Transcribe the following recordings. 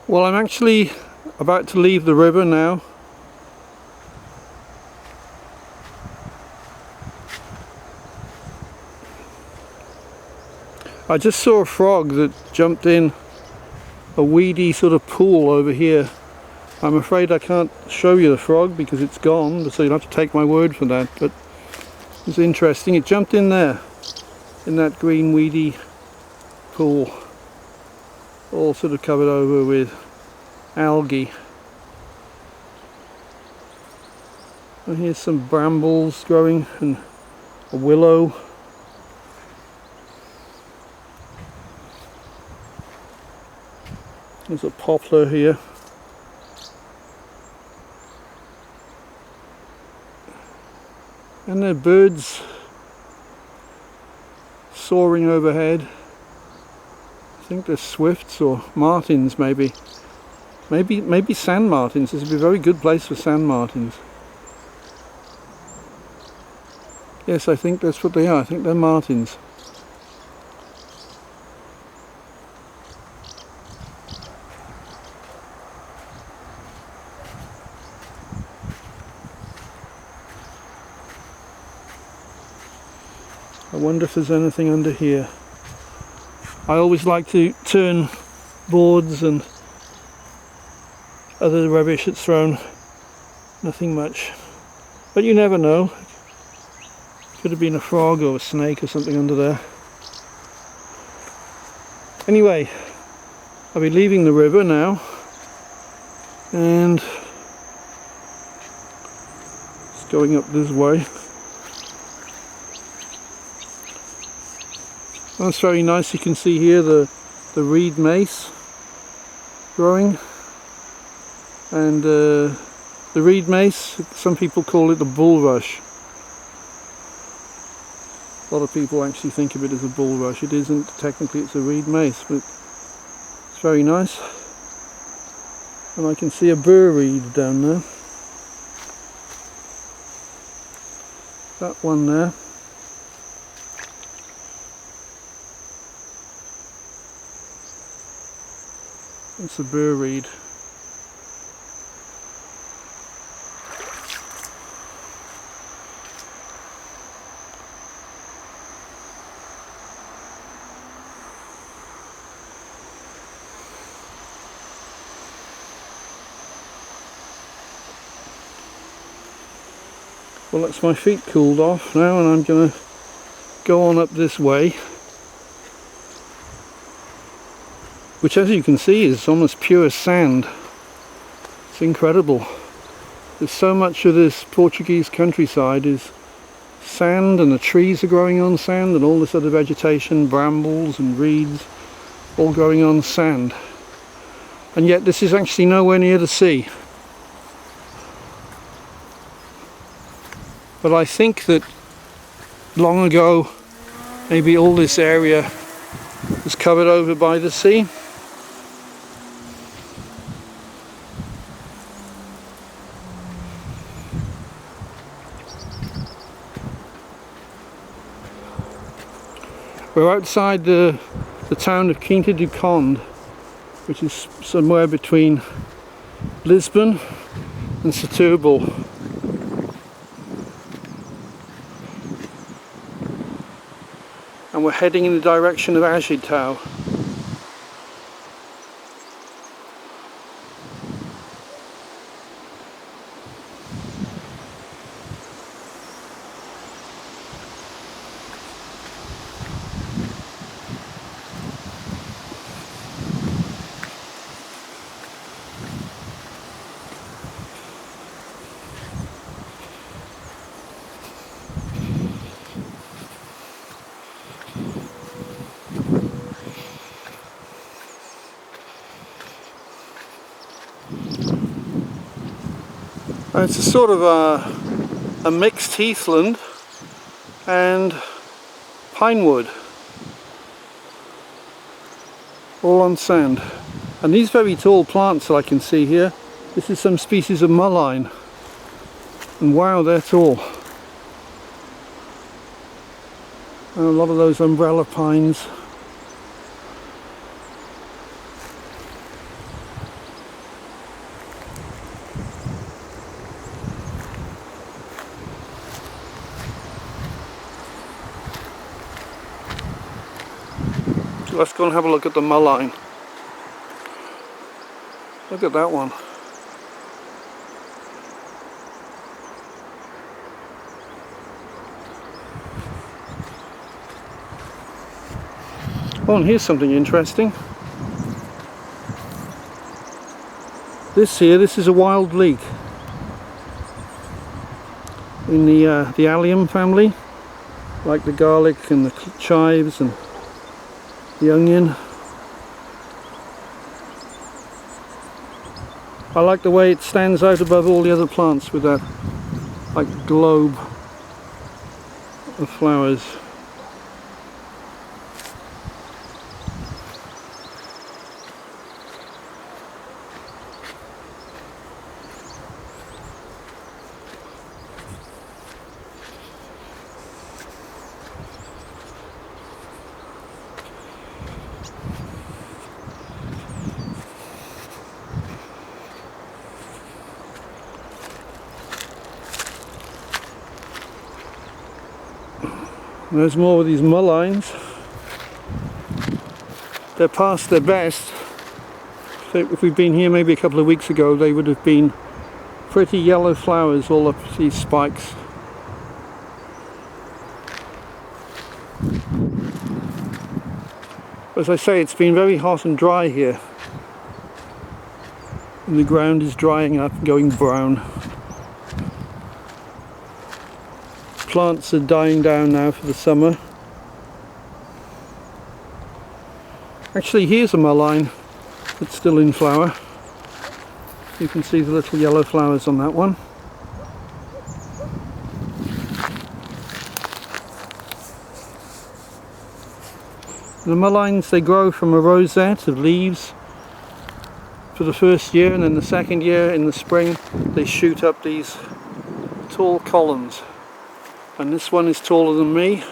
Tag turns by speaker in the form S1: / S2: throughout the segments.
S1: Well, I'm actually about to leave the river now. I just saw a frog that jumped in a weedy sort of pool over here. I'm afraid I can't show you the frog because it's gone, so you'll have to take my word for that, but it's interesting. It jumped in there, in that green weedy pool, all sort of covered over with algae. And here's some brambles growing and a willow. There's a poplar here. And there are birds soaring overhead. I think they're swifts or martins, maybe sand martins. This would be a very good place for sand martins. Yes, I think that's what they are. I think they're martins. I wonder if there's anything under here. I always like to turn boards and other rubbish that's thrown. Nothing much. But you never know. Could have been a frog or a snake or something under there. Anyway, I'll be leaving the river now. And it's going up this way. That's very nice. You can see here the reed-mace growing, and the reed-mace, some people call it the bulrush. A lot of people actually think of it as a bulrush. It isn't. Technically it's a reed-mace, but it's very nice. And I can see a bur-reed down there. That one there. It's a bur-reed. Well, that's my feet cooled off now, and I'm going to go on up this way, which, as you can see, is almost pure sand. It's incredible. There's so much of this Portuguese countryside is sand, and the trees are growing on sand, and all this other vegetation, brambles and reeds, all growing on sand. And yet this is actually nowhere near the sea. But I think that long ago, maybe all this area was covered over by the sea. We're outside the town of Quinta do Conde, which is somewhere between Lisbon and Setúbal. And we're heading in the direction of Horsetail. It's a sort of a mixed heathland and pine wood, all on sand. And these very tall plants that I can see here, this is some species of mullein, and wow, they're tall. And a lot of those umbrella pines. let's go and have a look at the mullein. Look at that one. Oh, and here's something interesting. This is a wild leek in the allium family, like the garlic and the chives and the onion. I like the way it stands out above all the other plants with that like globe of flowers. And there's more with these mulleins. They're past their best. So if we'd been here maybe a couple of weeks ago, they would have been pretty yellow flowers all up these spikes. As I say, it's been very hot and dry here, and the ground is drying up, going brown. Plants are dying down now for the summer. Actually, here's a mullein that's still in flower. You can see the little yellow flowers on that one. The mulleins, they grow from a rosette of leaves for the first year, and then the second year in the spring they shoot up these tall columns. And this one is taller than me.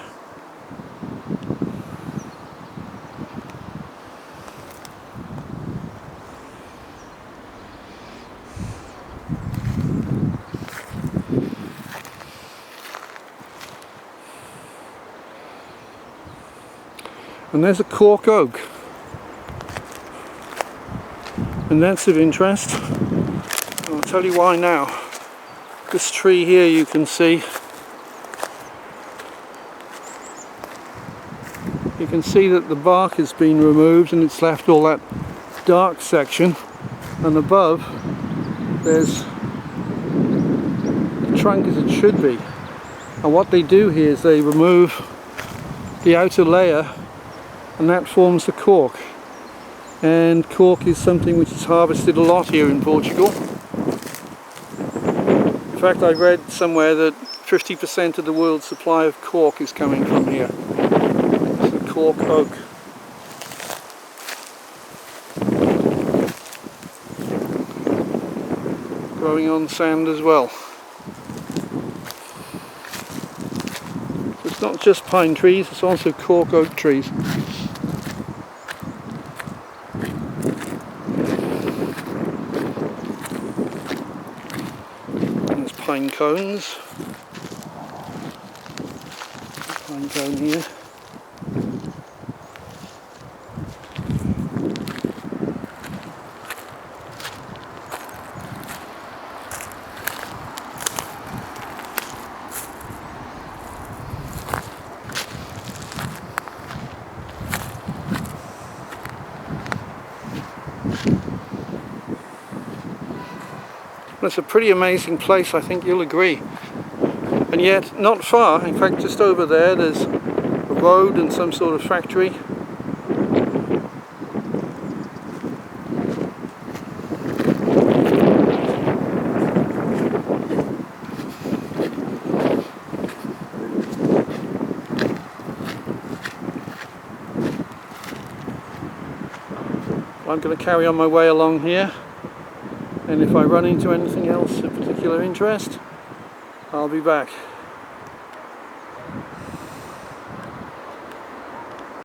S1: And there's a cork oak, and that's of interest. I'll tell you why now. This tree here, you can see that the bark has been removed and it's left all that dark section, and above there's the trunk as it should be. And what they do here is they remove the outer layer, and that forms the cork. And cork is something which is harvested a lot here in Portugal. In fact, I read somewhere that 50% of the world's supply of cork is coming from here. It's the cork oak. Growing on sand as well. So it's not just pine trees, it's also cork oak trees. Pine cones. Pine cone here. It's a pretty amazing place, I think you'll agree. And yet, not far, in fact just over there, there's a road and some sort of factory. I'm going to carry on my way along here. And if I run into anything else of particular interest, I'll be back.